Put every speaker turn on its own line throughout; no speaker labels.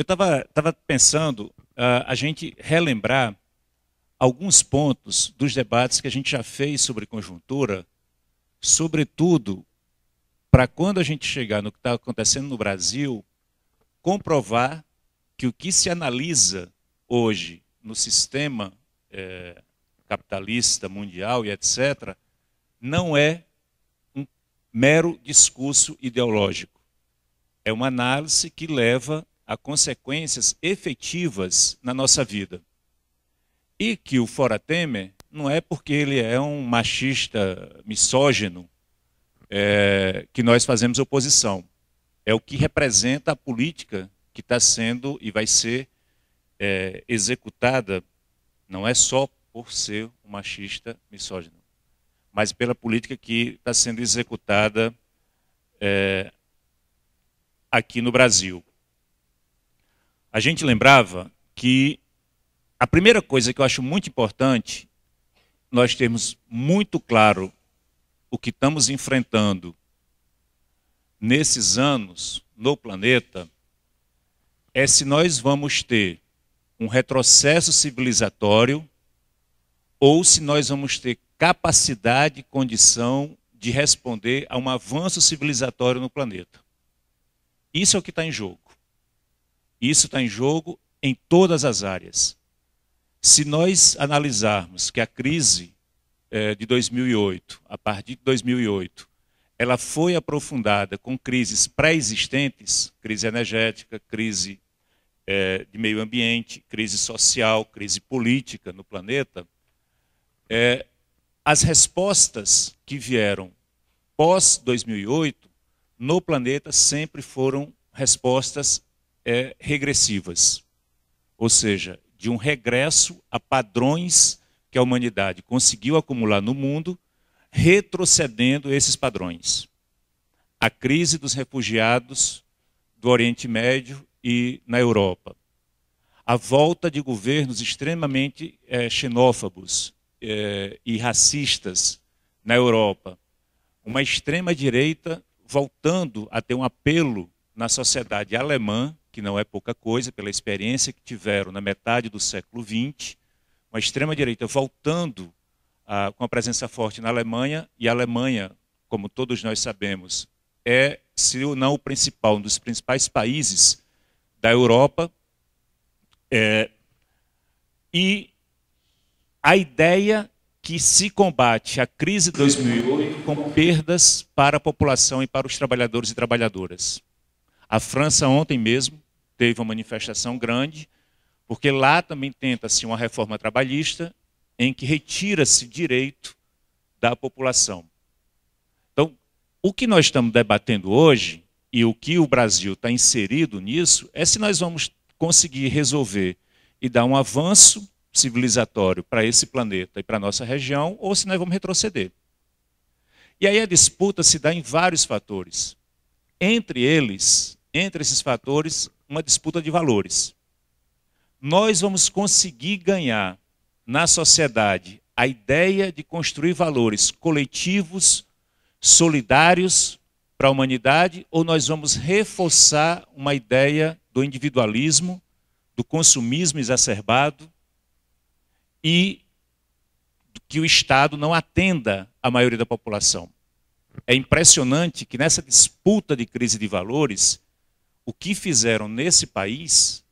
Eu estava pensando a gente relembrar alguns pontos dos debates que a gente já fez sobre conjuntura, sobretudo para quando a gente chegar no que está acontecendo no Brasil, comprovar que o que se analisa hoje no sistema capitalista mundial e etc., não é um mero discurso ideológico. É uma análise que leva a consequências efetivas na nossa vida. E que o Fora Temer não é porque ele é um machista misógino que nós fazemos oposição. É o que representa a política que está sendo e vai ser executada, não é só por ser um machista misógino, mas pela política que está sendo executada aqui no Brasil. A gente lembrava que a primeira coisa que eu acho muito importante, nós termos muito claro o que estamos enfrentando nesses anos no planeta, é se nós vamos ter um retrocesso civilizatório ou se nós vamos ter capacidade e condição de responder a um avanço civilizatório no planeta. Isso é o que está em jogo. Isso está em jogo em todas as áreas. Se nós analisarmos que a crise de 2008, a partir de 2008, ela foi aprofundada com crises pré-existentes, crise energética, crise de meio ambiente, crise social, crise política no planeta, as respostas que vieram pós-2008 no planeta sempre foram respostas regressivas, ou seja, de um regresso a padrões que a humanidade conseguiu acumular no mundo, retrocedendo esses padrões. A crise dos refugiados do Oriente Médio e na Europa. A volta de governos extremamente xenófobos e racistas na Europa. Uma extrema-direita voltando a ter um apelo na sociedade alemã, que não é pouca coisa, pela experiência que tiveram na metade do século XX, uma extrema-direita voltando com a presença forte na Alemanha, e a Alemanha, como todos nós sabemos, se não o principal, um dos principais países da Europa, e a ideia que se combate a crise de 2008 com perdas para a população e para os trabalhadores e trabalhadoras. A França ontem mesmo teve uma manifestação grande, porque lá também tenta-se uma reforma trabalhista em que retira-se direito da população. Então, o que nós estamos debatendo hoje, e o que o Brasil está inserido nisso, é se nós vamos conseguir resolver e dar um avanço civilizatório para esse planeta e para a nossa região, ou se nós vamos retroceder. E aí a disputa se dá em vários fatores. Entre esses fatores, uma disputa de valores. Nós vamos conseguir ganhar na sociedade a ideia de construir valores coletivos, solidários para a humanidade, ou nós vamos reforçar uma ideia do individualismo, do consumismo exacerbado e que o Estado não atenda a maioria da população. É impressionante que nessa disputa de crise de valores, o que fizeram nesse país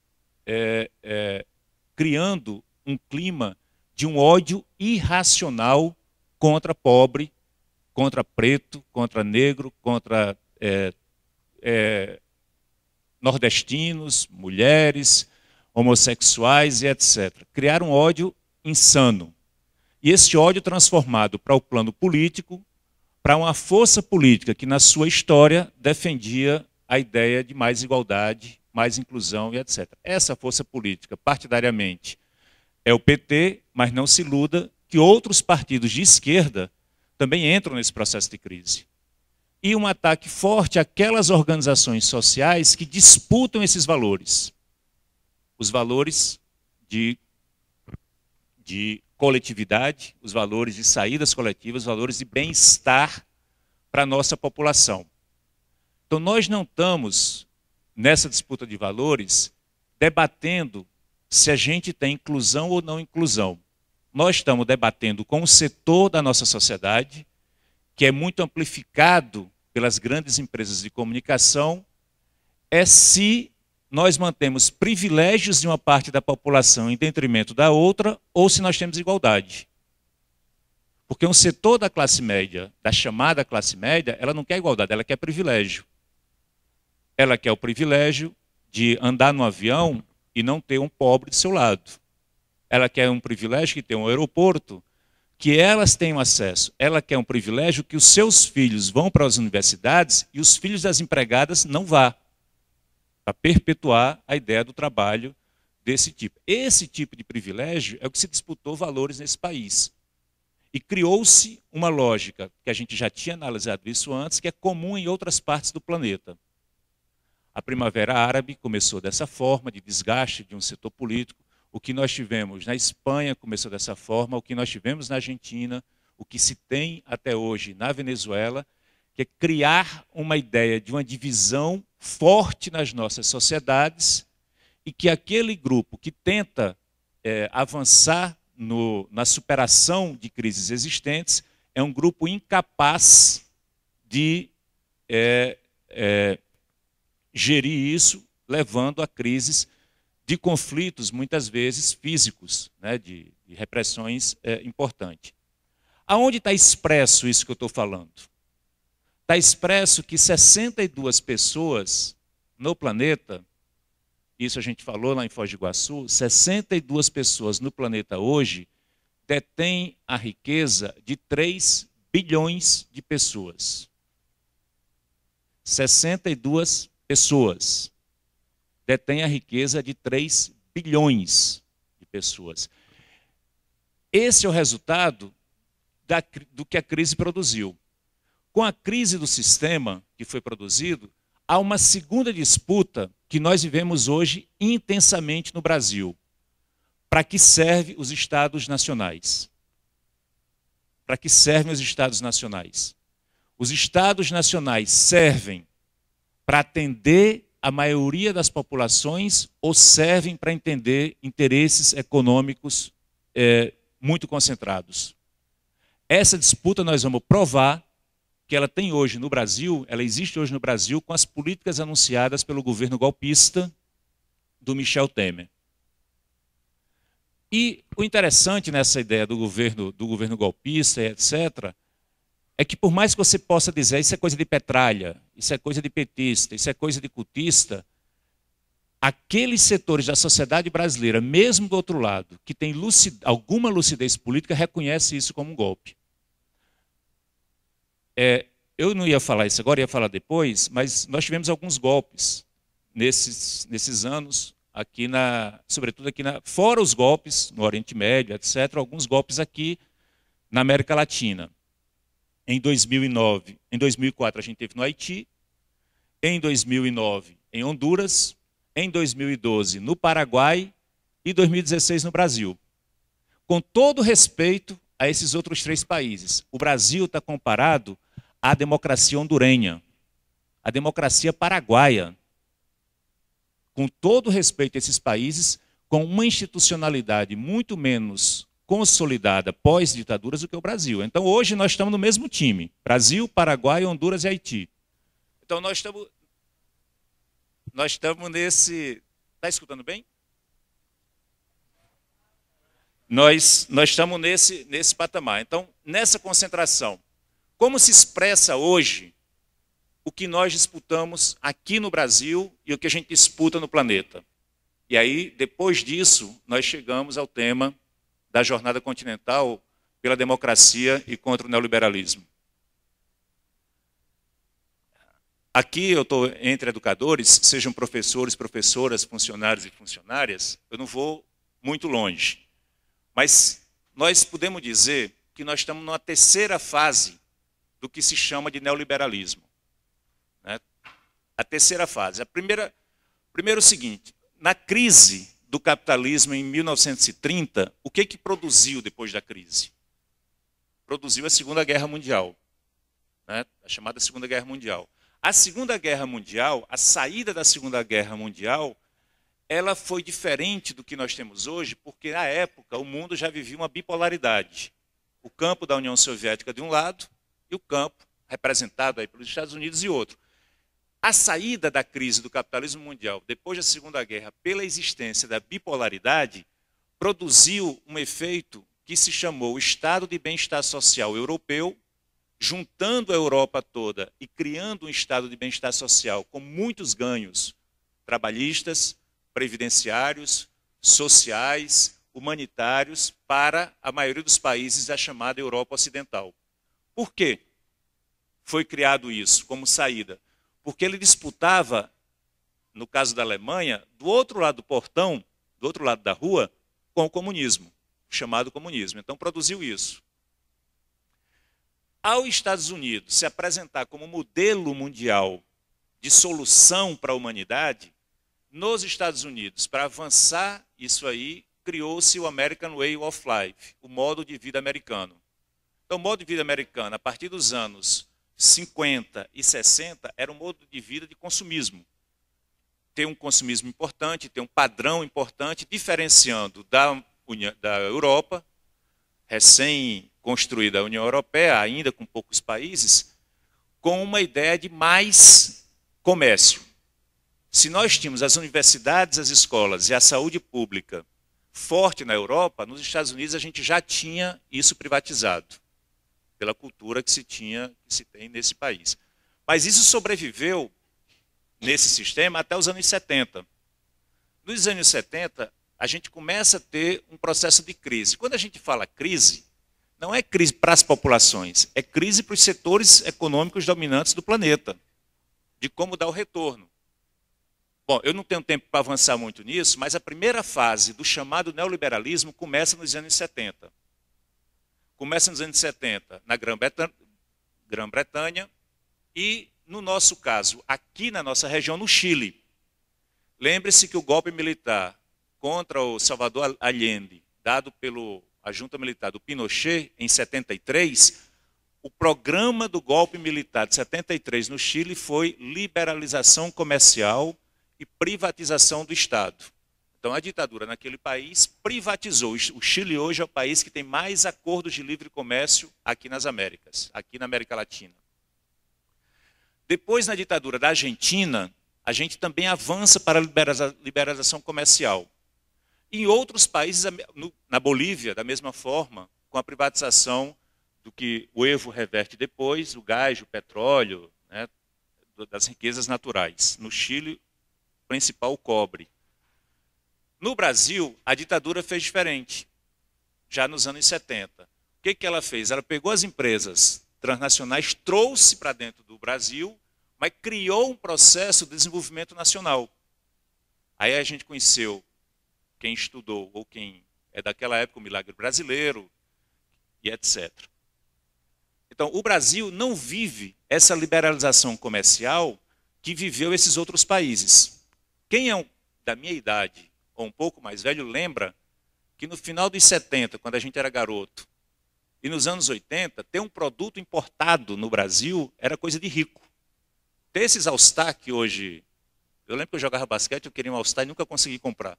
criando um clima de um ódio irracional contra pobre, contra preto, contra negro, contra nordestinos, mulheres, homossexuais e etc. Criaram um ódio insano. E esse ódio transformado para o plano político, para uma força política que na sua história defendia a ideia de mais igualdade, mais inclusão e etc. Essa força política, partidariamente, é o PT, mas não se iluda que outros partidos de esquerda também entram nesse processo de crise. E um ataque forte àquelas organizações sociais que disputam esses valores. Os valores de coletividade, os valores de saídas coletivas, os valores de bem-estar para a nossa população. Então nós não estamos nessa disputa de valores debatendo se a gente tem inclusão ou não inclusão. Nós estamos debatendo com o setor da nossa sociedade, que é muito amplificado pelas grandes empresas de comunicação, é se nós mantemos privilégios de uma parte da população em detrimento da outra, ou se nós temos igualdade. Porque um setor da classe média, da chamada classe média, ela não quer igualdade, ela quer privilégio. Ela quer o privilégio de andar no avião e não ter um pobre do seu lado. Ela quer um privilégio que tem um aeroporto, que elas tenham acesso. Ela quer um privilégio que os seus filhos vão para as universidades e os filhos das empregadas não vá, para perpetuar a ideia do trabalho desse tipo. Esse tipo de privilégio é o que se disputou valores nesse país. E criou-se uma lógica, que a gente já tinha analisado isso antes, que é comum em outras partes do planeta. A Primavera Árabe começou dessa forma, de desgaste de um setor político. O que nós tivemos na Espanha começou dessa forma, o que nós tivemos na Argentina, o que se tem até hoje na Venezuela, que é criar uma ideia de uma divisão forte nas nossas sociedades e que aquele grupo que tenta avançar na superação de crises existentes é um grupo incapaz de gerir isso, levando a crises de conflitos, muitas vezes físicos, né, de repressões importantes. Aonde está expresso isso que eu estou falando? Está expresso que 62 pessoas no planeta, isso a gente falou lá em Foz do Iguaçu, 62 pessoas no planeta hoje detêm a riqueza de 3 bilhões de pessoas. 62 pessoas detêm a riqueza de 3 bilhões de pessoas. Esse é o resultado do que a crise produziu. Com a crise do sistema que foi produzido, há uma segunda disputa que nós vivemos hoje intensamente no Brasil. Para que servem os Estados nacionais? Para que servem os Estados nacionais? Os Estados nacionais servem para atender a maioria das populações ou servem para entender interesses econômicos muito concentrados? Essa disputa nós vamos provar que ela tem hoje no Brasil, ela existe hoje no Brasil com as políticas anunciadas pelo governo golpista do Michel Temer. E o interessante nessa ideia do governo golpista, etc., é que por mais que você possa dizer isso é coisa de petralha, isso é coisa de petista, isso é coisa de cultista, aqueles setores da sociedade brasileira, mesmo do outro lado, que tem alguma lucidez política, reconhece isso como um golpe. Eu não ia falar isso agora, ia falar depois, mas nós tivemos alguns golpes nesses anos, aqui sobretudo aqui fora os golpes no Oriente Médio, etc., alguns golpes aqui na América Latina. Em 2009, em 2004 a gente teve no Haiti, em 2009 em Honduras, em 2012 no Paraguai e 2016 no Brasil. Com todo respeito a esses outros 3 países, o Brasil está comparado à democracia hondurenha, à democracia paraguaia. Com todo respeito a esses países, com uma institucionalidade muito menos consolidada pós-ditaduras do que o Brasil. Então, hoje nós estamos no mesmo time. Brasil, Paraguai, Honduras e Haiti. Então, nós estamos nesse... Está escutando bem? Nós estamos nesse patamar. Então, nessa concentração, como se expressa hoje o que nós disputamos aqui no Brasil e o que a gente disputa no planeta? E aí, depois disso, nós chegamos ao tema da jornada continental pela democracia e contra o neoliberalismo. Aqui eu estou entre educadores, sejam professores, professoras, funcionários e funcionárias, eu não vou muito longe. Mas nós podemos dizer que nós estamos numa terceira fase do que se chama de neoliberalismo. Né? A terceira fase. Primeiro é o seguinte, na crise do capitalismo em 1930, o que produziu depois da crise? Produziu a Segunda Guerra Mundial, né? A chamada Segunda Guerra Mundial. A Segunda Guerra Mundial, a saída da Segunda Guerra Mundial, ela foi diferente do que nós temos hoje, porque, na época, o mundo já vivia uma bipolaridade. O campo da União Soviética de um lado e o campo, representado aí pelos Estados Unidos, de outro. A saída da crise do capitalismo mundial, depois da Segunda Guerra, pela existência da bipolaridade, produziu um efeito que se chamou Estado de Bem-Estar Social Europeu, juntando a Europa toda e criando um estado de bem-estar social com muitos ganhos trabalhistas, previdenciários, sociais, humanitários para a maioria dos países da chamada Europa Ocidental. Por quê foi criado isso como saída? Porque ele disputava, no caso da Alemanha, do outro lado do portão, do outro lado da rua, com o comunismo, chamado comunismo. Então produziu isso. Ao Estados Unidos se apresentar como modelo mundial de solução para a humanidade, nos Estados Unidos, para avançar isso aí, criou-se o American Way of Life, o modo de vida americano. Então, o modo de vida americano, a partir dos anos 50 e 60, era um modo de vida de consumismo. Tem um consumismo importante, tem um padrão importante, diferenciando da Europa, recém-construída a União Europeia, ainda com poucos países, com uma ideia de mais comércio. Se nós tínhamos as universidades, as escolas e a saúde pública forte na Europa, nos Estados Unidos a gente já tinha isso privatizado, pela cultura que se tem nesse país. Mas isso sobreviveu nesse sistema até os anos 70. Nos anos 70, a gente começa a ter um processo de crise. Quando a gente fala crise, não é crise para as populações, é crise para os setores econômicos dominantes do planeta, de como dar o retorno. Bom, eu não tenho tempo para avançar muito nisso, mas a primeira fase do chamado neoliberalismo começa nos anos 70. Começa nos anos 70 na Grã-Bretanha e, no nosso caso, aqui na nossa região, no Chile. Lembre-se que o golpe militar contra o Salvador Allende, dado pela junta militar do Pinochet, em 73, o programa do golpe militar de 73 no Chile foi liberalização comercial e privatização do Estado. Então, a ditadura naquele país privatizou. O Chile hoje é o país que tem mais acordos de livre comércio aqui nas Américas, aqui na América Latina. Depois, na ditadura da Argentina, a gente também avança para a liberalização comercial. Em outros países, na Bolívia, da mesma forma, com a privatização do que o Evo reverte depois, o gás, o petróleo, né, das riquezas naturais. No Chile, principal o cobre. No Brasil, a ditadura fez diferente, já nos anos 70. O que ela fez? Ela pegou as empresas transnacionais, trouxe para dentro do Brasil, mas criou um processo de desenvolvimento nacional. Aí a gente conheceu, quem estudou ou quem é daquela época, o Milagre Brasileiro, e etc. Então, o Brasil não vive essa liberalização comercial que viveu esses outros países. Quem é da minha idade, ou um pouco mais velho, lembra que no final dos 70, quando a gente era garoto, e nos anos 80, ter um produto importado no Brasil era coisa de rico. Ter esses All-Star que hoje... Eu lembro que eu jogava basquete, eu queria um All-Star e nunca consegui comprar.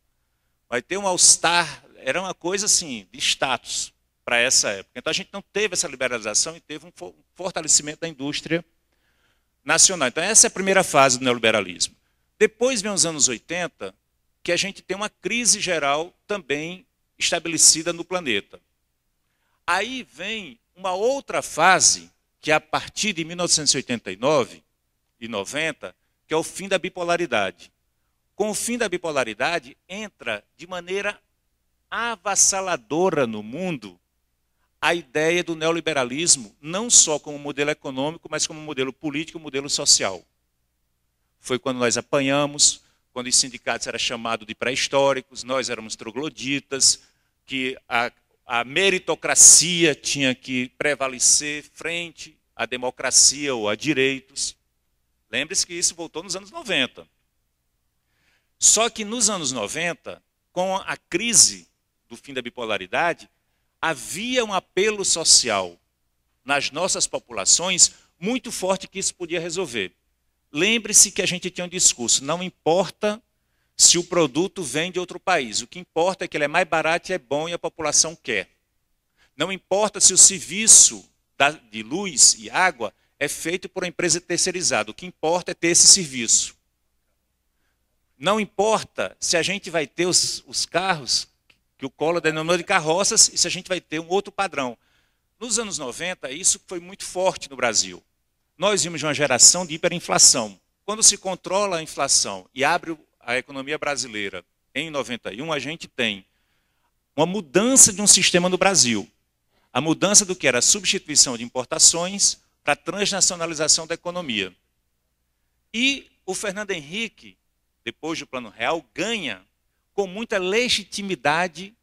Mas ter um All-Star era uma coisa assim, de status para essa época. Então a gente não teve essa liberalização e teve um fortalecimento da indústria nacional. Então essa é a primeira fase do neoliberalismo. Depois vem os anos 80, que a gente tem uma crise geral também estabelecida no planeta. Aí vem uma outra fase, que é a partir de 1989 e 90, que é o fim da bipolaridade. Com o fim da bipolaridade, entra de maneira avassaladora no mundo a ideia do neoliberalismo, não só como modelo econômico, mas como modelo político e modelo social. Foi quando nós apanhamos, quando os sindicatos eram chamados de pré-históricos, nós éramos trogloditas, que a meritocracia tinha que prevalecer frente à democracia ou a direitos. Lembre-se que isso voltou nos anos 90. Só que nos anos 90, com a crise do fim da bipolaridade, havia um apelo social nas nossas populações muito forte que isso podia resolver. Lembre-se que a gente tinha um discurso, não importa se o produto vem de outro país. O que importa é que ele é mais barato e é bom e a população quer. Não importa se o serviço de luz e água é feito por uma empresa terceirizada. O que importa é ter esse serviço. Não importa se a gente vai ter os carros, que o Collor denominou de carroças, e se a gente vai ter um outro padrão. Nos anos 90, isso foi muito forte no Brasil. Nós vimos uma geração de hiperinflação. Quando se controla a inflação e abre a economia brasileira em 91, a gente tem uma mudança de um sistema no Brasil. A mudança do que era a substituição de importações para a transnacionalização da economia. E o Fernando Henrique, depois do Plano Real, ganha com muita legitimidade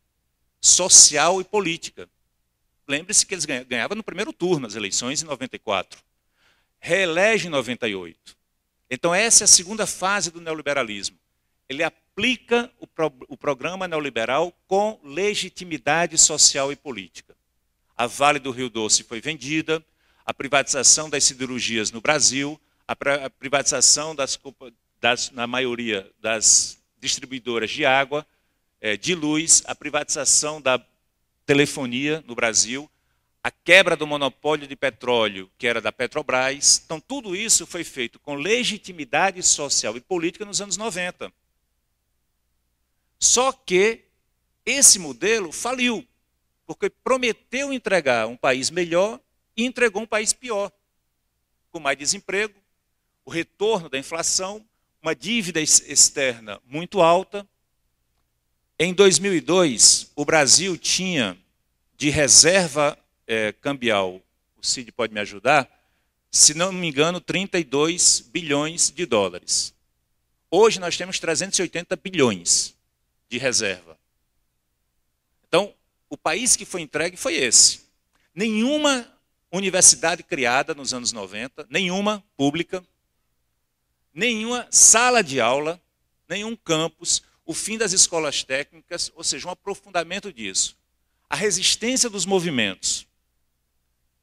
social e política. Lembre-se que eles ganhavam no primeiro turno as eleições em 94. Reelege em 98. Então essa é a segunda fase do neoliberalismo. Ele aplica o programa neoliberal com legitimidade social e política. A Vale do Rio Doce foi vendida, a privatização das siderurgias no Brasil, a privatização na maioria das distribuidoras de água, de luz, a privatização da telefonia no Brasil, a quebra do monopólio de petróleo, que era da Petrobras. Então, tudo isso foi feito com legitimidade social e política nos anos 90. Só que esse modelo faliu, porque prometeu entregar um país melhor e entregou um país pior, com mais desemprego, o retorno da inflação, uma dívida externa muito alta. Em 2002, o Brasil tinha de reserva cambial, o Cid pode me ajudar, se não me engano, 32 bilhões de dólares. Hoje nós temos 380 bilhões de reserva. Então, o país que foi entregue foi esse. Nenhuma universidade criada nos anos 90, nenhuma pública, nenhuma sala de aula, nenhum campus, o fim das escolas técnicas, ou seja, um aprofundamento disso. A resistência dos movimentos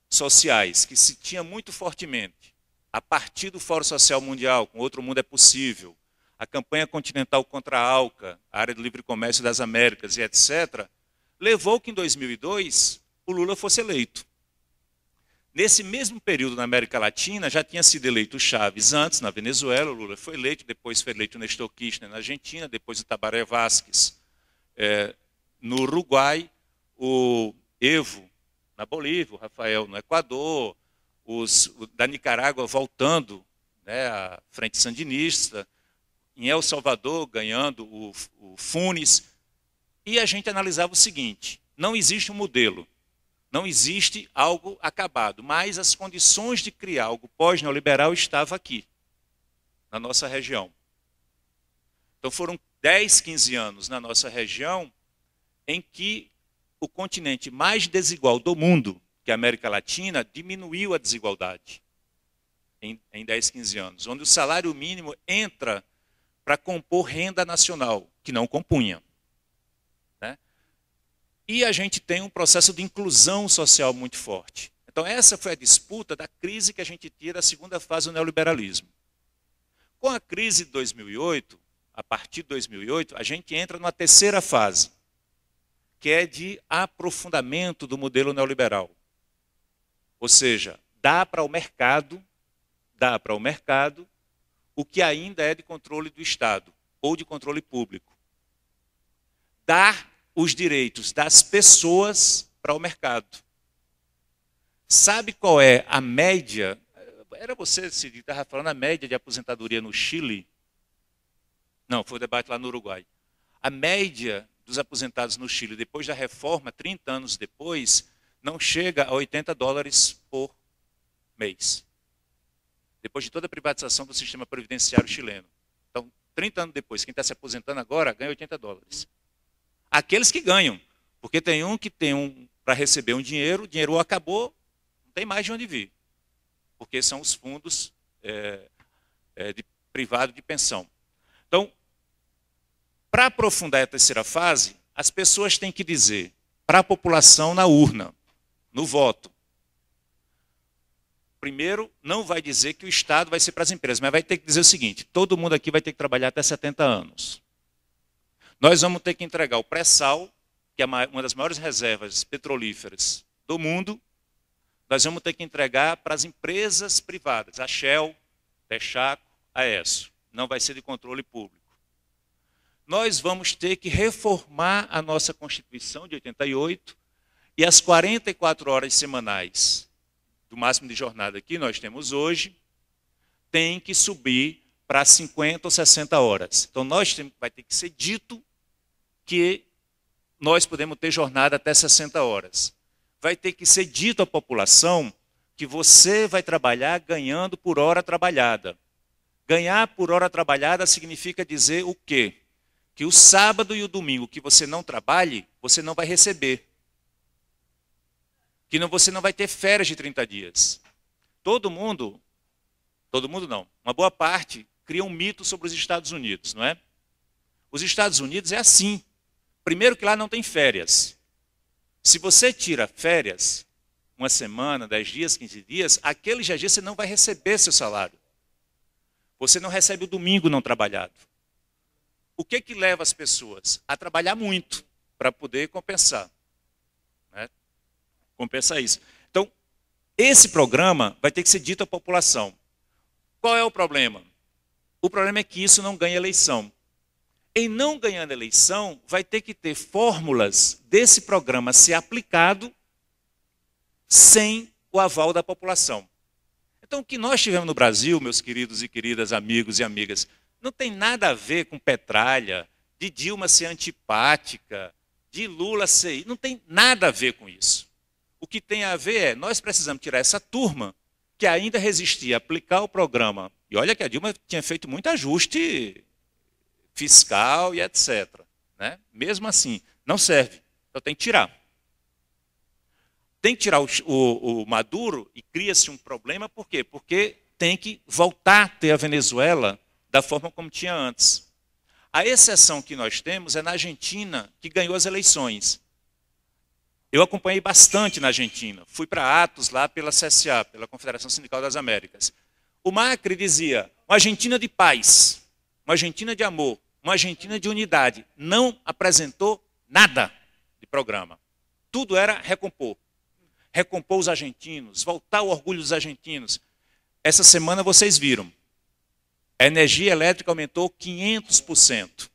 sociais, que se tinha muito fortemente, a partir do Fórum Social Mundial, com Outro Mundo é Possível, a campanha continental contra a ALCA, a área do livre comércio das Américas e etc., levou que em 2002 o Lula fosse eleito. Nesse mesmo período na América Latina, já tinha sido eleito o Chávez antes, na Venezuela, o Lula foi eleito, depois foi eleito o Néstor Kirchner na Argentina, depois o Tabaré Vázquez no Uruguai, o Evo na Bolívia, o Rafael no Equador, da Nicarágua voltando, né, à frente sandinista, em El Salvador ganhando o Funes, e a gente analisava o seguinte: não existe um modelo, não existe algo acabado, mas as condições de criar algo pós-neoliberal estavam aqui, na nossa região. Então foram 10, 15 anos na nossa região em que o continente mais desigual do mundo, que é a América Latina, diminuiu a desigualdade em 10, 15 anos, onde o salário mínimo entra para compor renda nacional, que não compunha. Né? E a gente tem um processo de inclusão social muito forte. Então essa foi a disputa da crise que a gente tira da segunda fase do neoliberalismo. Com a crise de 2008, a partir de 2008, a gente entra numa terceira fase, que é de aprofundamento do modelo neoliberal. Ou seja, dá para o mercado o que ainda é de controle do Estado ou de controle público. Dar os direitos das pessoas para o mercado. Sabe qual é a média? Era você que estava falando a média de aposentadoria no Chile? Não, foi o debate lá no Uruguai. A média dos aposentados no Chile, depois da reforma, 30 anos depois, não chega a $80 por mês. Depois de toda a privatização do sistema previdenciário chileno. Então, 30 anos depois, quem está se aposentando agora ganha $80. Aqueles que ganham, porque tem um que tem para receber um dinheiro, o dinheiro acabou, não tem mais de onde vir. Porque são os fundos privado de pensão. Então, para aprofundar a terceira fase, as pessoas têm que dizer para a população na urna, no voto. Primeiro, não vai dizer que o Estado vai ser para as empresas, mas vai ter que dizer o seguinte: todo mundo aqui vai ter que trabalhar até 70 anos. Nós vamos ter que entregar o pré-sal, que é uma das maiores reservas petrolíferas do mundo, nós vamos ter que entregar para as empresas privadas, a Shell, Texaco, a ESSO. Não vai ser de controle público. Nós vamos ter que reformar a nossa Constituição de 88 e as 44 horas semanais do máximo de jornada que nós temos hoje tem que subir para 50 ou 60 horas. Então, vai ter que ser dito que nós podemos ter jornada até 60 horas. Vai ter que ser dito à população que você vai trabalhar ganhando por hora trabalhada. Ganhar por hora trabalhada significa dizer o quê? Que o sábado e o domingo que você não trabalhe, você não vai receber. Que você não vai ter férias de 30 dias. Todo mundo não, uma boa parte cria um mito sobre os Estados Unidos, não é? Os Estados Unidos é assim. Primeiro que lá não tem férias. Se você tira férias, uma semana, 10 dias, 15 dias, aqueles dias você não vai receber seu salário. Você não recebe o domingo não trabalhado. O que leva as pessoas? A trabalhar muito para poder compensar. Né? Compensar isso. Então, esse programa vai ter que ser dito à população. Qual é o problema? O problema é que isso não ganha eleição. Em não ganhando eleição, vai ter que ter fórmulas desse programa ser aplicado sem o aval da população. Então, o que nós tivemos no Brasil, meus queridos e queridas amigos e amigas, não tem nada a ver com petralha, de Dilma ser antipática, de Lula ser... Não tem nada a ver com isso. O que tem a ver é, nós precisamos tirar essa turma que ainda resistia a aplicar o programa. E olha que a Dilma tinha feito muito ajuste fiscal e etc. Né? Mesmo assim, não serve. Então tem que tirar. Tem que tirar o Maduro e cria-se um problema, por quê? Porque tem que voltar a ter a Venezuela da forma como tinha antes. A exceção que nós temos é na Argentina, que ganhou as eleições. Eu acompanhei bastante na Argentina. Fui para Atos, lá pela CSA, pela Confederação Sindical das Américas. O Macri dizia, uma Argentina de paz, uma Argentina de amor, uma Argentina de unidade. Não apresentou nada de programa. Tudo era recompor. Recompor os argentinos, voltar o orgulho dos argentinos. Essa semana vocês viram. A energia elétrica aumentou 500%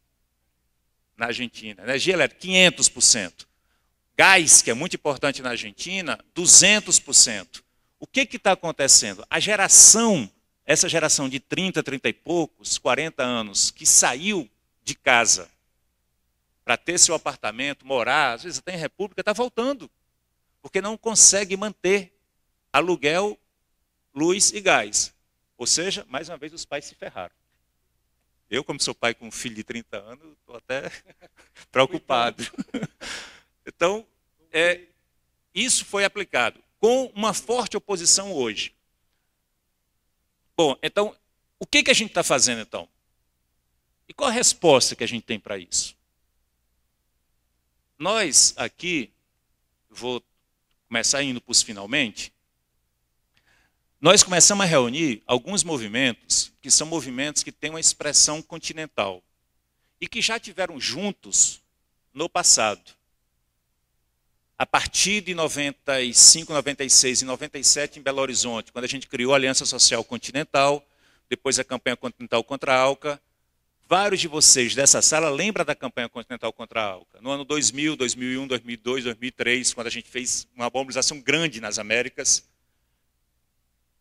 na Argentina. Energia elétrica, 500%. Gás, que é muito importante na Argentina, 200%. O que está acontecendo? A geração, essa geração de 30, 30 e poucos, 40 anos, que saiu de casa para ter seu apartamento, morar, às vezes até em república, está voltando. Porque não consegue manter aluguel, luz e gás. Ou seja, mais uma vez, os pais se ferraram. Eu, como sou pai com um filho de 30 anos, estou até preocupado. Então, isso foi aplicado com uma forte oposição hoje. Bom, então, o que a gente está fazendo, então? E qual a resposta que a gente tem para isso? Nós, aqui, vou começar indo para os finalmente, nós começamos a reunir alguns movimentos que são movimentos que têm uma expressão continental e que já tiveram juntos no passado. A partir de 95, 96 e 97 em Belo Horizonte, quando a gente criou a Aliança Social Continental, depois a campanha Continental contra a ALCA, vários de vocês dessa sala lembram da campanha Continental contra a ALCA. No ano 2000, 2001, 2002, 2003, quando a gente fez uma mobilização grande nas Américas,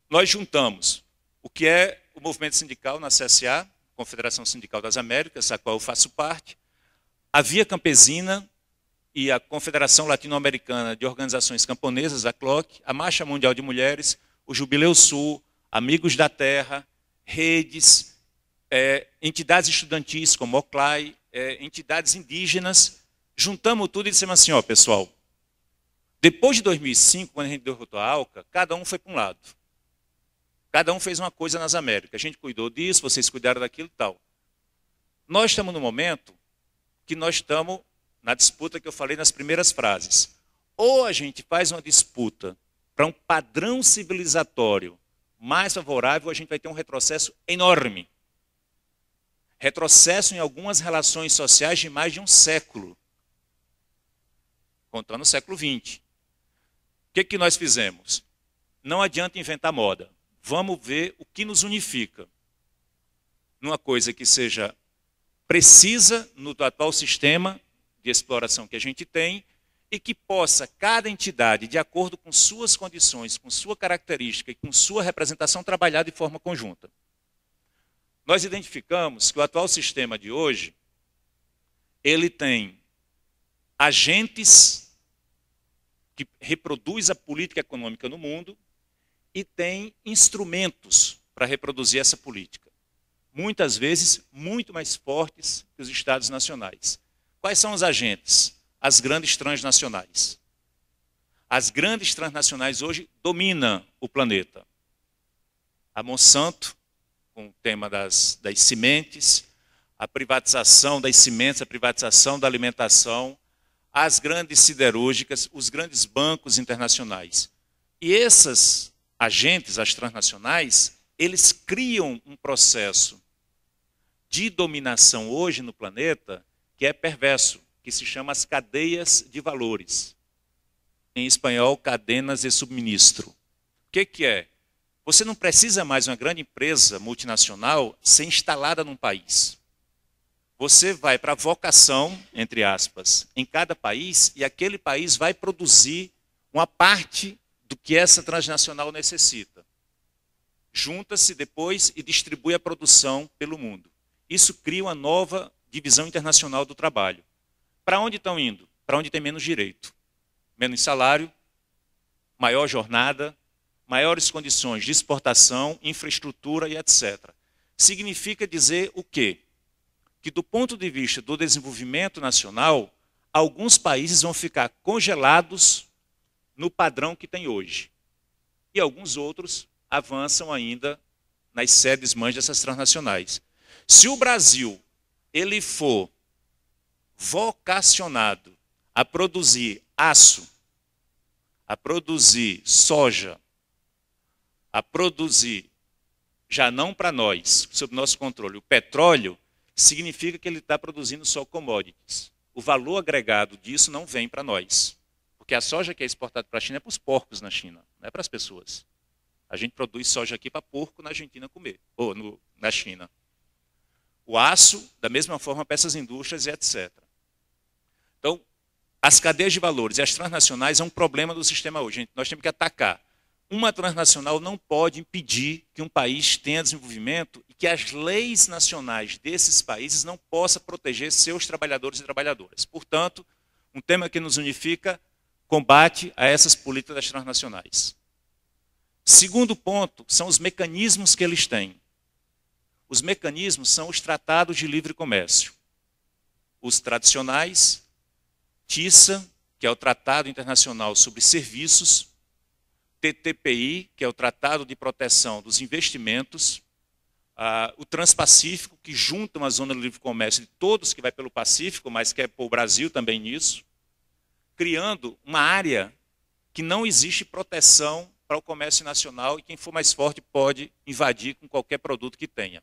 nós juntamos o que é o movimento sindical na CSA, Confederação Sindical das Américas, a qual eu faço parte, a Via Campesina e a Confederação Latino-Americana de Organizações Camponesas, a CLOC, a Marcha Mundial de Mulheres, o Jubileu Sul, Amigos da Terra, redes, entidades estudantis como o OCLAI, entidades indígenas, juntamos tudo e dissemos assim, ó, pessoal, depois de 2005, quando a gente derrotou a ALCA, cada um foi para um lado. Cada um fez uma coisa nas Américas. A gente cuidou disso, vocês cuidaram daquilo e tal. Nós estamos no momento que nós estamos na disputa que eu falei nas primeiras frases. Ou a gente faz uma disputa para um padrão civilizatório mais favorável, a gente vai ter um retrocesso enorme. retrocesso em algumas relações sociais de mais de um século, contando o século XX. O que nós fizemos? Não adianta inventar moda. Vamos ver o que nos unifica numa coisa que seja precisa no atual sistema de exploração que a gente tem e que possa, cada entidade, de acordo com suas condições, com sua característica e com sua representação, trabalhar de forma conjunta. Nós identificamos que o atual sistema de hoje, ele tem agentes que reproduzem a política econômica no mundo e tem instrumentos para reproduzir essa política. Muitas vezes, muito mais fortes que os Estados nacionais. Quais são os agentes? As grandes transnacionais. As grandes transnacionais hoje dominam o planeta. A Monsanto, com o tema das sementes, a privatização das sementes, a privatização da alimentação, as grandes siderúrgicas, os grandes bancos internacionais. E esses agentes, as transnacionais, eles criam um processo de dominação hoje no planeta que é perverso, que se chama as cadeias de valores. Em espanhol, cadenas de subministro. O que é? Você não precisa mais de uma grande empresa multinacional ser instalada num país. Você vai para a vocação, entre aspas, em cada país, e aquele país vai produzir uma parte do que essa transnacional necessita. Junta-se depois e distribui a produção pelo mundo. Isso cria uma nova divisão internacional do trabalho. Para onde estão indo? Para onde tem menos direito. Menos salário, maior jornada, maiores condições de exportação, infraestrutura e etc. Significa dizer o quê? Que do ponto de vista do desenvolvimento nacional, alguns países vão ficar congelados no padrão que tem hoje. E alguns outros avançam ainda nas sedes mães dessas transnacionais. Se o Brasil ele for vocacionado a produzir aço, a produzir soja, a produzir, já não para nós, sob nosso controle, o petróleo, significa que ele está produzindo só commodities. O valor agregado disso não vem para nós. Porque a soja que é exportada para a China é para os porcos na China, não é para as pessoas. A gente produz soja aqui para porco na Argentina comer, ou na China. O aço, da mesma forma, para essas indústrias e etc. Então, as cadeias de valores e as transnacionais é um problema do sistema hoje. Nós temos que atacar. Uma transnacional não pode impedir que um país tenha desenvolvimento e que as leis nacionais desses países não possam proteger seus trabalhadores e trabalhadoras. Portanto, um tema que nos unifica, combate a essas políticas das transnacionais. Segundo ponto, são os mecanismos que eles têm. Os mecanismos são os tratados de livre comércio. Os tradicionais, TISA, que é o Tratado Internacional sobre Serviços, TTPI, que é o Tratado de Proteção dos Investimentos, o Transpacífico, que junta uma zona de livre comércio de todos que vai pelo Pacífico, mas quer pôr o Brasil também nisso, criando uma área que não existe proteção para o comércio nacional e quem for mais forte pode invadir com qualquer produto que tenha.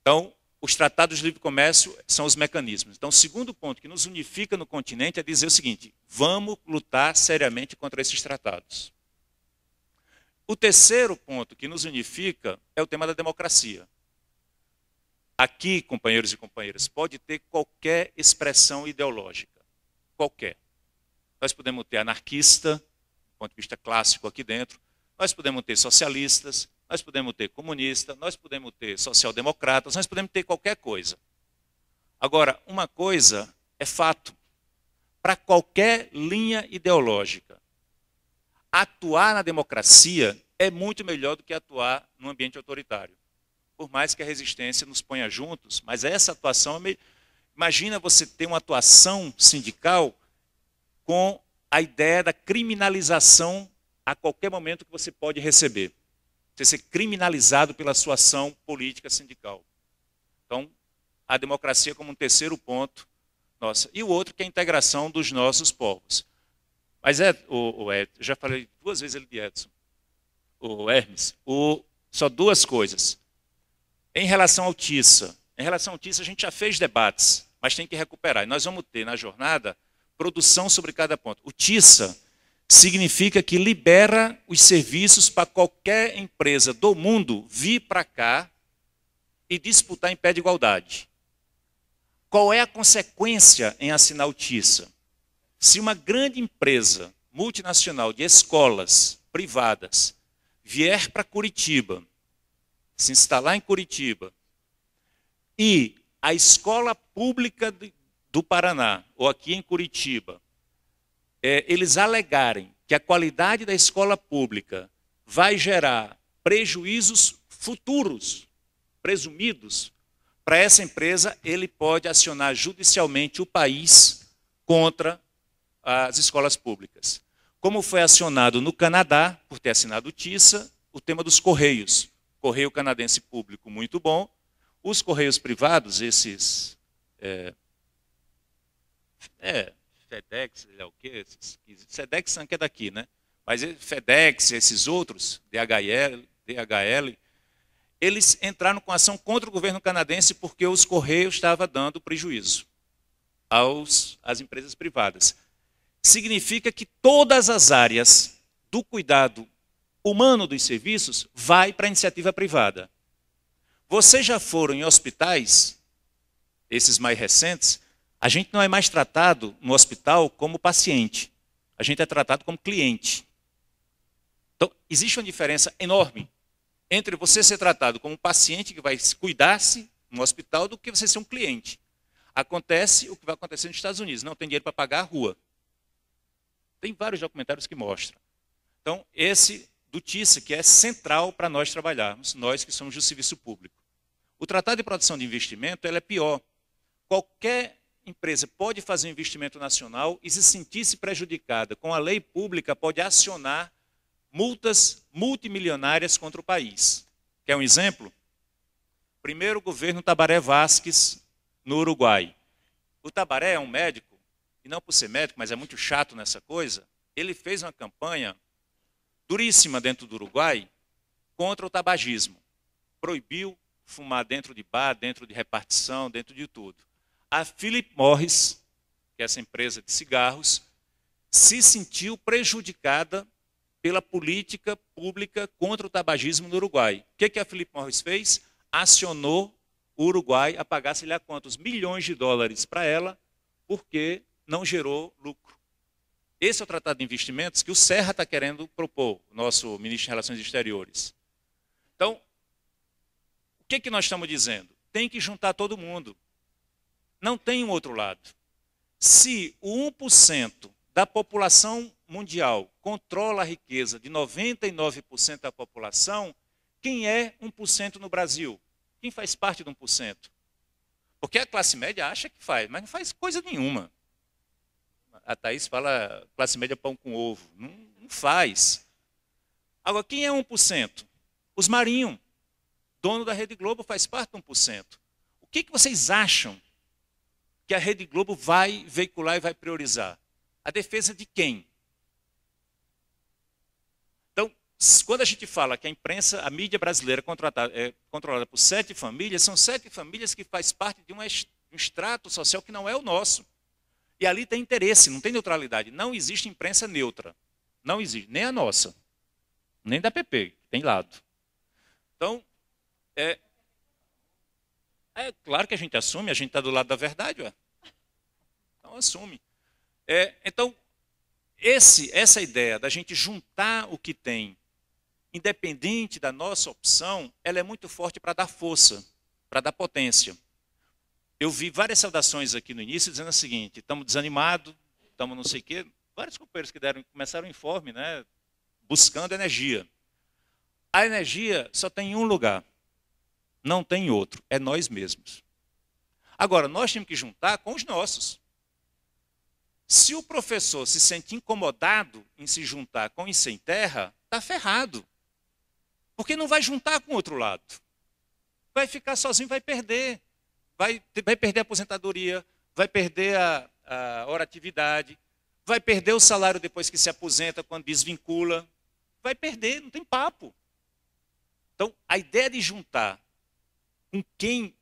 Então, os tratados de livre comércio são os mecanismos. Então, o segundo ponto que nos unifica no continente é dizer o seguinte: vamos lutar seriamente contra esses tratados. O terceiro ponto que nos unifica é o tema da democracia. Aqui, companheiros e companheiras, pode ter qualquer expressão ideológica. Qualquer. Nós podemos ter anarquista, do ponto de vista clássico aqui dentro, nós podemos ter socialistas, nós podemos ter comunistas, nós podemos ter social-democratas, nós podemos ter qualquer coisa. Agora, uma coisa é fato. Para qualquer linha ideológica, atuar na democracia é muito melhor do que atuar num ambiente autoritário. Por mais que a resistência nos ponha juntos, mas essa atuação é imagina você ter uma atuação sindical com a ideia da criminalização a qualquer momento que você pode receber. Você ser criminalizado pela sua ação política sindical. Então, a democracia como um terceiro ponto. Nossa. E o outro que é a integração dos nossos povos. Mas já falei 2 vezes ele de Edson, o Hermes, só 2 coisas. Em relação ao TISA, a gente já fez debates, mas tem que recuperar. E nós vamos ter na jornada produção sobre cada ponto. O TISA significa que libera os serviços para qualquer empresa do mundo vir para cá e disputar em pé de igualdade. Qual é a consequência em assinar o TISA? Se uma grande empresa multinacional de escolas privadas vier para Curitiba, se instalar em Curitiba, e a escola pública do Paraná, ou aqui em Curitiba, eles alegarem que a qualidade da escola pública vai gerar prejuízos futuros, presumidos, para essa empresa, ele pode acionar judicialmente o país contra as escolas públicas. Como foi acionado no Canadá, por ter assinado o TISA, o tema dos Correios. Correio canadense público muito bom. Os Correios privados, esses... FedEx, o quê? FedEx que é daqui, né? Mas FedEx, esses outros, DHL, eles entraram com ação contra o governo canadense porque os Correios estavam dando prejuízo às empresas privadas. Significa que todas as áreas do cuidado humano dos serviços vai para a iniciativa privada. Vocês já foram em hospitais, esses mais recentes, a gente não é mais tratado no hospital como paciente, a gente é tratado como cliente. Então, existe uma diferença enorme entre você ser tratado como um paciente que vai cuidar-se no hospital do que você ser um cliente. Acontece o que vai acontecer nos Estados Unidos, não tem dinheiro para pagar a rua. Tem vários documentários que mostram. Então, esse do TISA, que é central para nós trabalharmos, nós que somos do serviço público. O Tratado de Proteção de Investimento é pior. Qualquer empresa pode fazer um investimento nacional e se sentir-se prejudicada com a lei pública, pode acionar multas multimilionárias contra o país. Quer um exemplo? Primeiro, o governo Tabaré Vázquez, no Uruguai. O Tabaré é um médico, e não por ser médico, mas é muito chato nessa coisa, ele fez uma campanha duríssima dentro do Uruguai contra o tabagismo. Proibiu fumar dentro de bar, dentro de repartição, dentro de tudo. A Philip Morris, que é essa empresa de cigarros, se sentiu prejudicada pela política pública contra o tabagismo no Uruguai. O que a Philip Morris fez? Acionou o Uruguai a pagar, sei lá quantos milhões de dólares para ela, porque não gerou lucro. Esse é o Tratado de Investimentos que o Serra está querendo propor, o nosso ministro de Relações Exteriores. Então, o que nós estamos dizendo? Tem que juntar todo mundo. Não tem um outro lado. Se o 1% da população mundial controla a riqueza de 99% da população, quem é 1% no Brasil? Quem faz parte de 1%? Porque a classe média acha que faz, mas não faz coisa nenhuma. A Thaís fala classe média pão com ovo. Não faz. Agora, quem é 1%? Os Marinho, dono da Rede Globo, faz parte de 1%. O que vocês acham que a Rede Globo vai veicular e vai priorizar? A defesa de quem? Então, quando a gente fala que a imprensa, a mídia brasileira é controlada por 7 famílias, são 7 famílias que fazem parte de um extrato social que não é o nosso. E ali tem interesse, não tem neutralidade. Não existe imprensa neutra. Não existe, nem a nossa, nem da PP, tem lado. Então, é claro que a gente assume, a gente está do lado da verdade, ué. Então, assume. Então, essa ideia da gente juntar o que tem, independente da nossa opção, ela é muito forte para dar força, para dar potência. Eu vi várias saudações aqui no início dizendo o seguinte: estamos desanimados, estamos não sei o quê. Vários companheiros que começaram o informe, né, buscando energia. A energia só tem em um lugar, não tem em outro, é nós mesmos. Agora, nós temos que juntar com os nossos. Se o professor se sente incomodado em se juntar com o Sem Terra, está ferrado. Porque não vai juntar com o outro lado. Vai ficar sozinho, vai perder. Vai perder a aposentadoria, vai perder a hora-atividade, vai perder o salário depois que se aposenta, quando desvincula. Vai perder, não tem papo. Então, a ideia de juntar com quem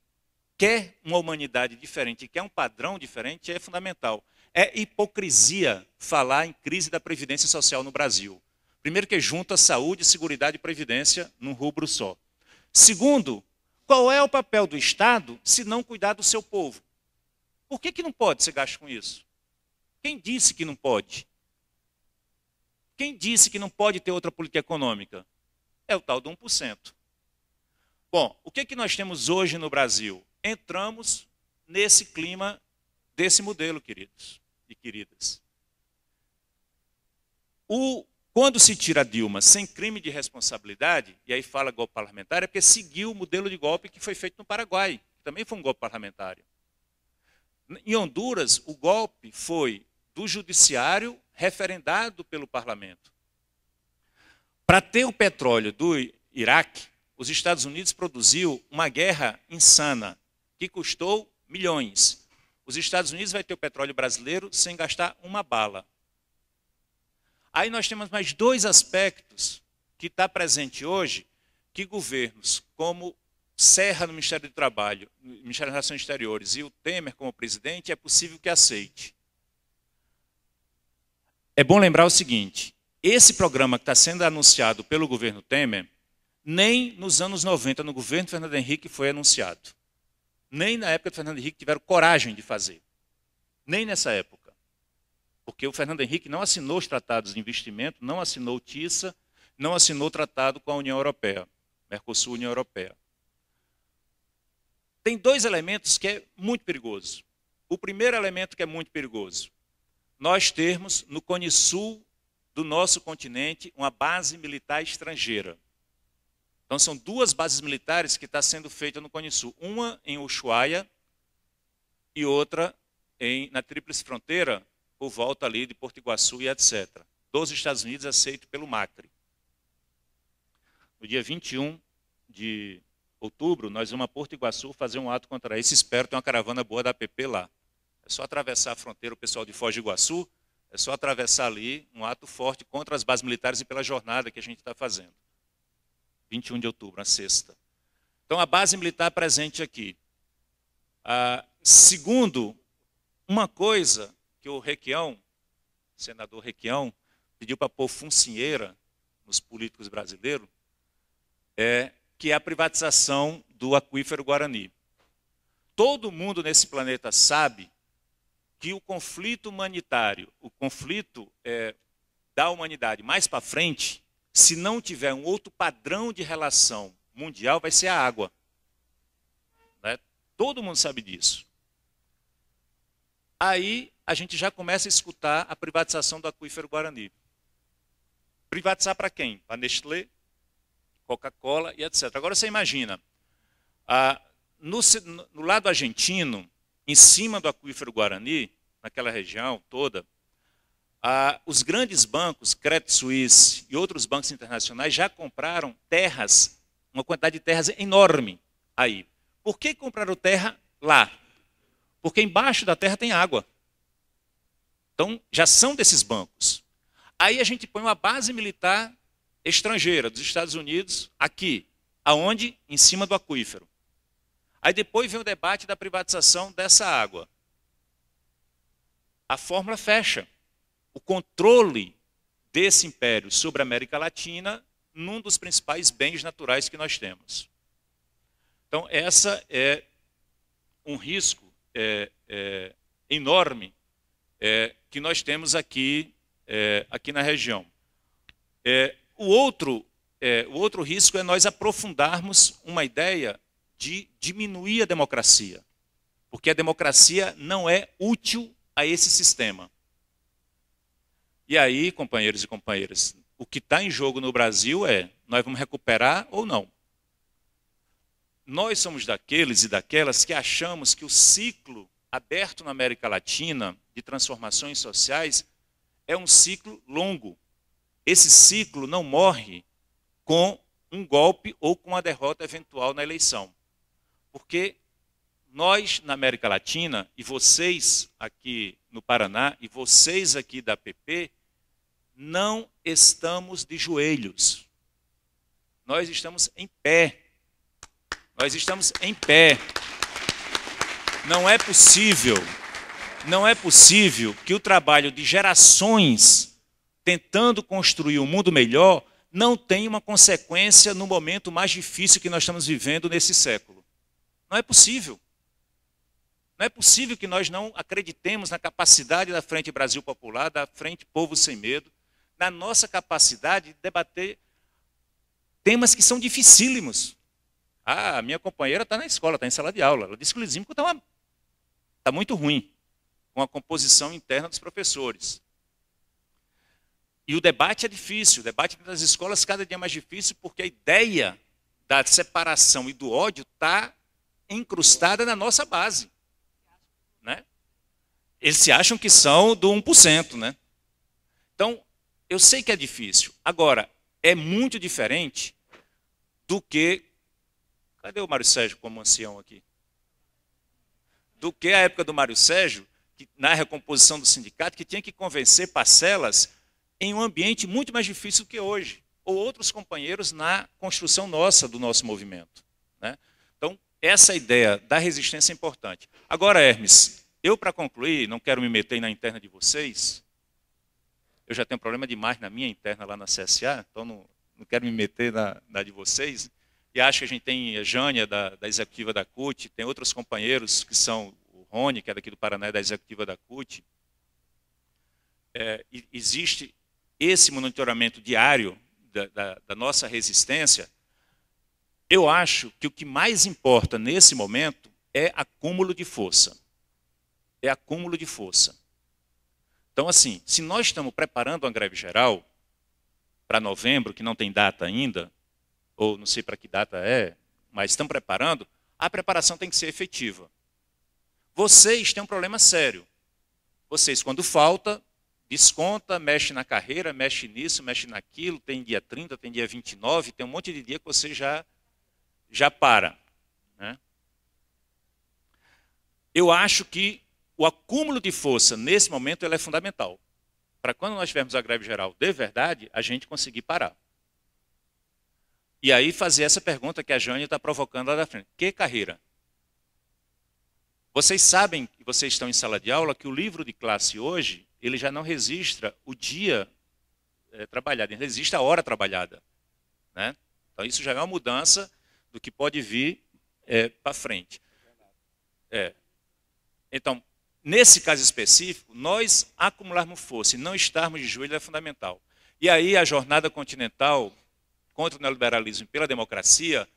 quer uma humanidade diferente e quer um padrão diferente é fundamental. É hipocrisia falar em crise da Previdência Social no Brasil. Primeiro que junta saúde, seguridade e previdência num rubro só. Segundo, qual é o papel do Estado se não cuidar do seu povo? Por que não pode ser gasto com isso? Quem disse que não pode? Quem disse que não pode ter outra política econômica? É o tal do 1%. Bom, o que nós temos hoje no Brasil? Entramos nesse clima desse modelo, queridos e queridas. Quando se tira a Dilma sem crime de responsabilidade, e aí fala golpe parlamentar, é porque seguiu o modelo de golpe que foi feito no Paraguai, que também foi um golpe parlamentar. Em Honduras, o golpe foi do judiciário referendado pelo parlamento. Para ter o petróleo do Iraque, os Estados Unidos produziu uma guerra insana, que custou milhões. Os Estados Unidos vai ter o petróleo brasileiro sem gastar uma bala. Aí nós temos mais dois aspectos que está presente hoje, que governos como Serra no Ministério do Trabalho, no Ministério das Relações Exteriores e o Temer como presidente, é possível que aceite. É bom lembrar o seguinte, esse programa que está sendo anunciado pelo governo Temer, nem nos anos 90, no governo Fernando Henrique, foi anunciado. Nem na época do Fernando Henrique tiveram coragem de fazer. Nem nessa época. Porque o Fernando Henrique não assinou os tratados de investimento, não assinou o TISA, não assinou o tratado com a União Europeia, Mercosul e União Europeia. Tem dois elementos que é muito perigoso. O primeiro elemento que é muito perigoso, nós termos no Cone Sul do nosso continente uma base militar estrangeira. Então são duas bases militares que estão sendo feitas no Cone Sul. Uma em Ushuaia e outra na Tríplice Fronteira, por volta ali de Porto Iguaçu e etc. Dos Estados Unidos, aceito pelo Macri. No dia 21 de outubro, nós vamos a Porto Iguaçu fazer um ato contra isso. Espero ter uma caravana boa da APP lá. É só atravessar a fronteira, o pessoal de Foz do Iguaçu, é só atravessar ali um ato forte contra as bases militares e pela jornada que a gente está fazendo. 21 de outubro, na sexta. Então, a base militar presente aqui. Segundo, uma coisa que o Requião, o senador Requião, pediu para pôr funcinheira nos políticos brasileiros, que é a privatização do aquífero Guarani. Todo mundo nesse planeta sabe que o conflito humanitário, o conflito da humanidade mais para frente, se não tiver um outro padrão de relação mundial, vai ser a água. Né? Todo mundo sabe disso. Aí a gente já começa a escutar a privatização do aquífero Guarani. Privatizar para quem? Para Nestlé, Coca-Cola e etc. Agora você imagina, no lado argentino, em cima do aquífero Guarani, naquela região toda, os grandes bancos, Credit Suisse e outros bancos internacionais já compraram terras, uma quantidade de terras enorme aí. Por que compraram terra lá? Porque embaixo da terra tem água. Então, já são desses bancos. Aí a gente põe uma base militar estrangeira, dos Estados Unidos, aqui. Aonde? Em cima do aquífero. Aí depois vem o debate da privatização dessa água. A fórmula fecha. O controle desse império sobre a América Latina num dos principais bens naturais que nós temos. Então, essa é um risco enorme que nós temos aqui na região. O outro risco é nós aprofundarmos uma ideia de diminuir a democracia, porque a democracia não é útil a esse sistema. E aí, companheiros e companheiras, o que está em jogo no Brasil nós vamos recuperar ou não? Nós somos daqueles e daquelas que achamos que o ciclo aberto na América Latina de transformações sociais é um ciclo longo. Esse ciclo não morre com um golpe ou com uma derrota eventual na eleição. Porque nós, na América Latina, e vocês aqui no Paraná, e vocês aqui da APP, não estamos de joelhos. Nós estamos em pé. Nós estamos em pé. Não é possível que o trabalho de gerações tentando construir um mundo melhor não tenha uma consequência no momento mais difícil que nós estamos vivendo nesse século. Não é possível. Não é possível que nós não acreditemos na capacidade da Frente Brasil Popular, da Frente Povo Sem Medo, na nossa capacidade de debater temas que são dificílimos. Ah, a minha companheira está na escola, está em sala de aula. Ela disse que o Lisímaco está muito ruim com a composição interna dos professores. E o debate é difícil, o debate das escolas cada dia é mais difícil, porque a ideia da separação e do ódio está incrustada na nossa base. Né? Eles se acham que são do 1%. Né? Então, eu sei que é difícil. Agora, é muito diferente do que... Cadê o Mário Sérgio como ancião aqui? Do que a época do Mário Sérgio, que, na recomposição do sindicato, que tinha que convencer parcelas em um ambiente muito mais difícil que hoje, ou outros companheiros na construção do nosso movimento. Né? Então, essa ideia da resistência é importante. Agora, Hermes, eu, para concluir, não quero me meter na interna de vocês, eu já tenho problema demais na minha interna lá na CSA, então não quero me meter na de vocês, e acho que a gente tem a Jânia, da executiva da CUT, tem outros companheiros que são o Rony, que é daqui do Paraná, da executiva da CUT. Existe esse monitoramento diário da nossa resistência. Eu acho que o que mais importa nesse momento é acúmulo de força. É acúmulo de força. Então, assim, se nós estamos preparando uma greve geral para novembro, que não tem data ainda, ou não sei para que data é, mas estão preparando, a preparação tem que ser efetiva. Vocês têm um problema sério. Vocês, quando falta, desconta, mexe na carreira, mexe nisso, mexe naquilo, tem dia 30, tem dia 29, tem um monte de dia que você já para. Né? Eu acho que o acúmulo de força, nesse momento, ele é fundamental. Para quando nós tivermos a greve geral de verdade, a gente conseguir parar. E aí fazer essa pergunta que a Jânia está provocando lá da frente. Que carreira? Vocês sabem, que vocês estão em sala de aula, que o livro de classe hoje, ele já não registra o dia trabalhado, ele registra a hora trabalhada. Né? Então isso já é uma mudança do que pode vir para frente. Então, nesse caso específico, nós acumularmos força e não estarmos de joelho é fundamental. E aí a jornada continental contra o neoliberalismo e pela democracia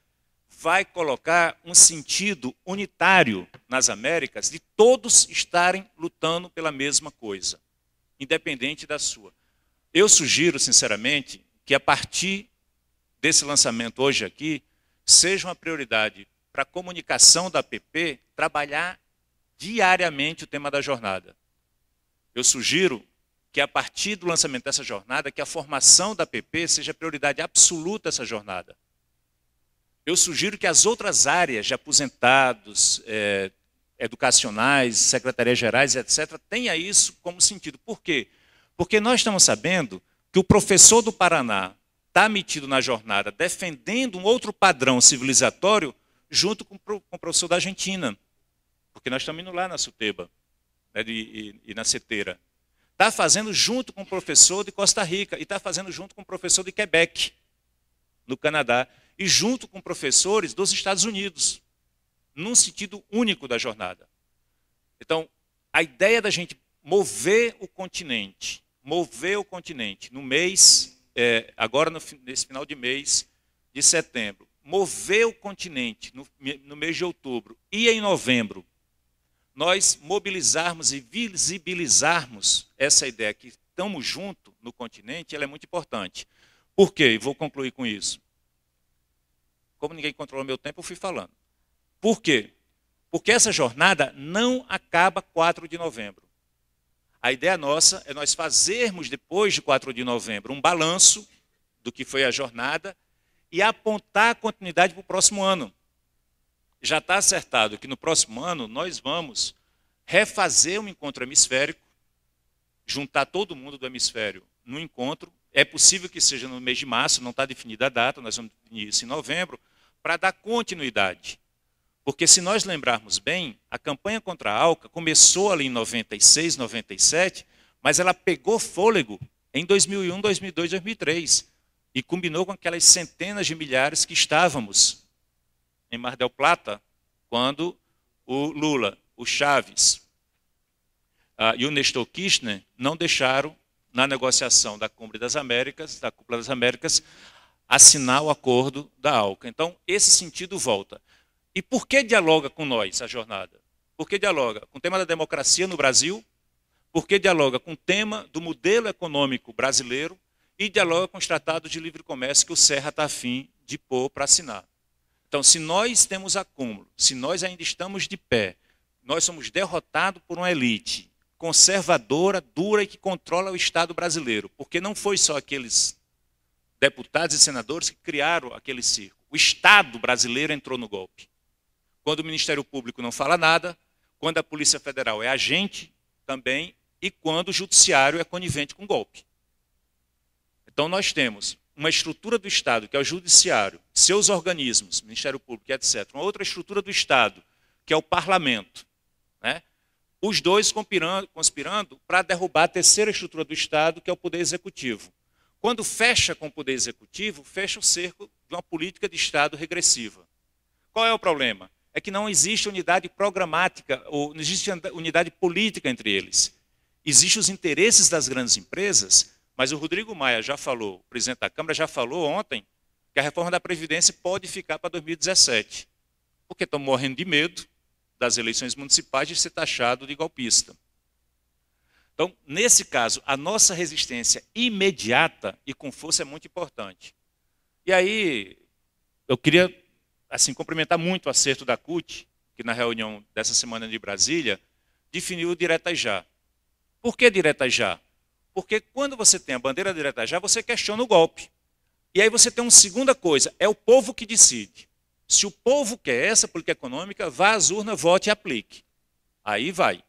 vai colocar um sentido unitário nas Américas de todos estarem lutando pela mesma coisa, independente da sua. Eu sugiro, sinceramente, que a partir desse lançamento hoje aqui, seja uma prioridade para a comunicação da APP trabalhar diariamente o tema da jornada. Eu sugiro que a partir do lançamento dessa jornada, que a formação da APP seja prioridade absoluta dessa jornada. Eu sugiro que as outras áreas de aposentados, educacionais, secretarias gerais, etc., tenha isso como sentido. Por quê? Porque nós estamos sabendo que o professor do Paraná está metido na jornada defendendo um outro padrão civilizatório junto com o professor da Argentina. Porque nós estamos indo lá na Suteba, né, e na Ceteira. Está fazendo junto com o professor de Costa Rica e está fazendo junto com o professor de Quebec, no Canadá, e junto com professores dos Estados Unidos, num sentido único da jornada. Então, a ideia da gente mover o continente no mês, agora nesse final de mês de setembro, mover o continente no mês de outubro e em novembro, nós mobilizarmos e visibilizarmos essa ideia que estamos juntos no continente, ela é muito importante. Por quê? Vou concluir com isso. Como ninguém controlou meu tempo, eu fui falando. Por quê? Porque essa jornada não acaba 4 de novembro. A ideia nossa é nós fazermos, depois de 4 de novembro, um balanço do que foi a jornada e apontar a continuidade para o próximo ano. Já está acertado que no próximo ano nós vamos refazer um encontro hemisférico, juntar todo mundo do hemisfério no encontro. É possível que seja no mês de março, não está definida a data, nós vamos definir isso em novembro, para dar continuidade. Porque, se nós lembrarmos bem, a campanha contra a ALCA começou ali em 96, 97, mas ela pegou fôlego em 2001, 2002, 2003, e combinou com aquelas centenas de milhares que estávamos em Mar del Plata, quando o Lula, o Chaves e o Nestor Kirchner não deixaram, na negociação da Cúpula das Américas, assinar o acordo da ALCA. Então, esse sentido volta. E por que dialoga com nós a jornada? Por que dialoga com o tema da democracia no Brasil, por que dialoga com o tema do modelo econômico brasileiro e dialoga com os tratados de livre comércio que o Serra está a fim de pôr para assinar. Então, se nós temos acúmulo, se nós ainda estamos de pé, nós somos derrotados por uma elite conservadora, dura e que controla o Estado brasileiro, porque não foi só aqueles deputados e senadores que criaram aquele circo. O Estado brasileiro entrou no golpe. Quando o Ministério Público não fala nada, quando a Polícia Federal é agente também e quando o Judiciário é conivente com o golpe. Então nós temos uma estrutura do Estado, que é o Judiciário, seus organismos, Ministério Público, etc. Uma outra estrutura do Estado, que é o Parlamento, né? Os dois conspirando para derrubar a terceira estrutura do Estado, que é o Poder Executivo. Quando fecha com o Poder Executivo, fecha o cerco de uma política de Estado regressiva. Qual é o problema? É que não existe unidade programática, ou não existe unidade política entre eles. Existem os interesses das grandes empresas, mas o Rodrigo Maia já falou, o presidente da Câmara já falou ontem, que a reforma da Previdência pode ficar para 2017, porque estão morrendo de medo das eleições municipais de ser taxado de golpista. Então, nesse caso, a nossa resistência imediata e com força é muito importante. E aí, eu queria assim, cumprimentar muito o acerto da CUT, que na reunião dessa semana de Brasília, definiu o direta já. Por que direta já? Porque quando você tem a bandeira direta já, você questiona o golpe. E aí você tem uma segunda coisa, é o povo que decide. Se o povo quer essa política econômica, vá às urnas, vote e aplique. Aí vai.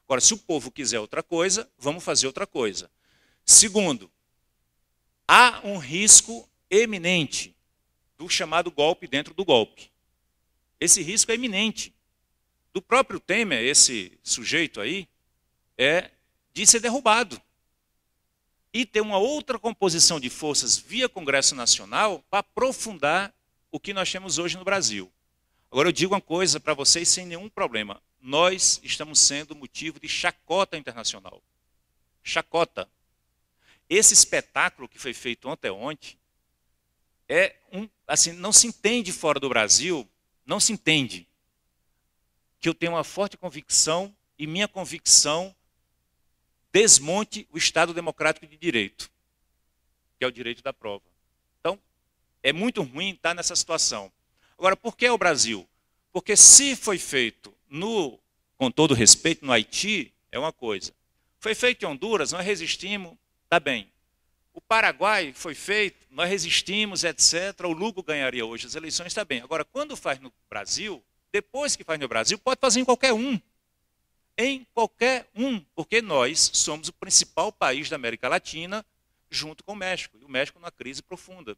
Agora, se o povo quiser outra coisa, vamos fazer outra coisa. Segundo, há um risco eminente do chamado golpe dentro do golpe. Esse risco é iminente. Do próprio Temer, esse sujeito aí, é de ser derrubado. E ter uma outra composição de forças via Congresso Nacional para aprofundar o que nós temos hoje no Brasil. Agora eu digo uma coisa para vocês sem nenhum problema. Nós estamos sendo motivo de chacota internacional. Chacota. Esse espetáculo que foi feito ontem assim, não se entende fora do Brasil, não se entende que eu tenho uma forte convicção e minha convicção desmonte o Estado democrático de direito, que é o direito da prova. Então, é muito ruim estar nessa situação. Agora, por que o Brasil? Porque se foi feito, com todo respeito, no Haiti, é uma coisa. Foi feito em Honduras, nós resistimos, está bem. O Paraguai foi feito, nós resistimos, etc. O Lugo ganharia hoje as eleições, está bem. Agora, quando faz no Brasil, depois que faz no Brasil, pode fazer em qualquer um. Em qualquer um, porque nós somos o principal país da América Latina, junto com o México. E o México numa crise profunda.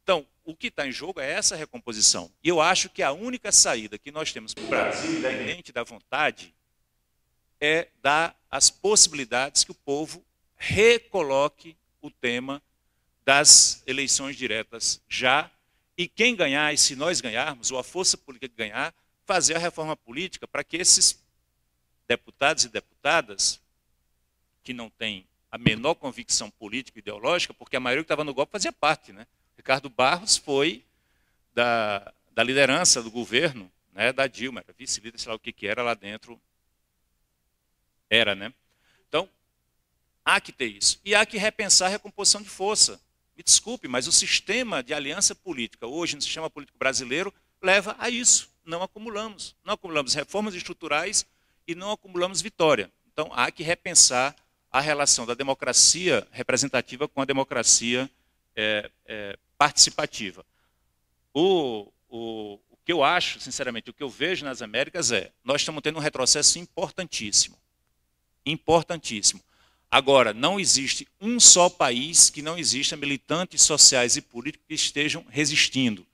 Então, o que está em jogo é essa recomposição. E eu acho que a única saída que nós temos para o Brasil, independente da vontade, é dar as possibilidades que o povo recoloque o tema das eleições diretas já, e quem ganhar, e se nós ganharmos, ou a força política que ganhar, fazer a reforma política para que esses deputados e deputadas que não têm a menor convicção política e ideológica, porque a maioria que estava no golpe fazia parte, né? Ricardo Barros foi da liderança do governo, né, da Dilma, era vice-líder, sei lá o que era lá dentro. Era, né? Então, há que ter isso. E há que repensar a recomposição de força. Me desculpe, mas o sistema de aliança política, hoje no sistema político brasileiro, leva a isso. Não acumulamos. Não acumulamos reformas estruturais e não acumulamos vitória. Então, há que repensar a relação da democracia representativa com a democracia participativa. O que eu acho, sinceramente, o que eu vejo nas Américas nós estamos tendo um retrocesso importantíssimo. Importantíssimo. Agora, não existe um só país que não exista militantes sociais e políticos que estejam resistindo.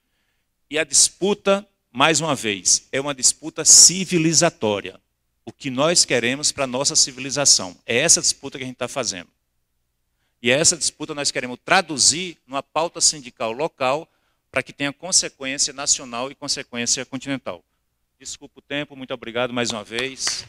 E a disputa, mais uma vez, é uma disputa civilizatória. O que nós queremos para a nossa civilização. É essa disputa que a gente está fazendo. E essa disputa nós queremos traduzir numa pauta sindical local para que tenha consequência nacional e consequência continental. Desculpa o tempo, muito obrigado mais uma vez.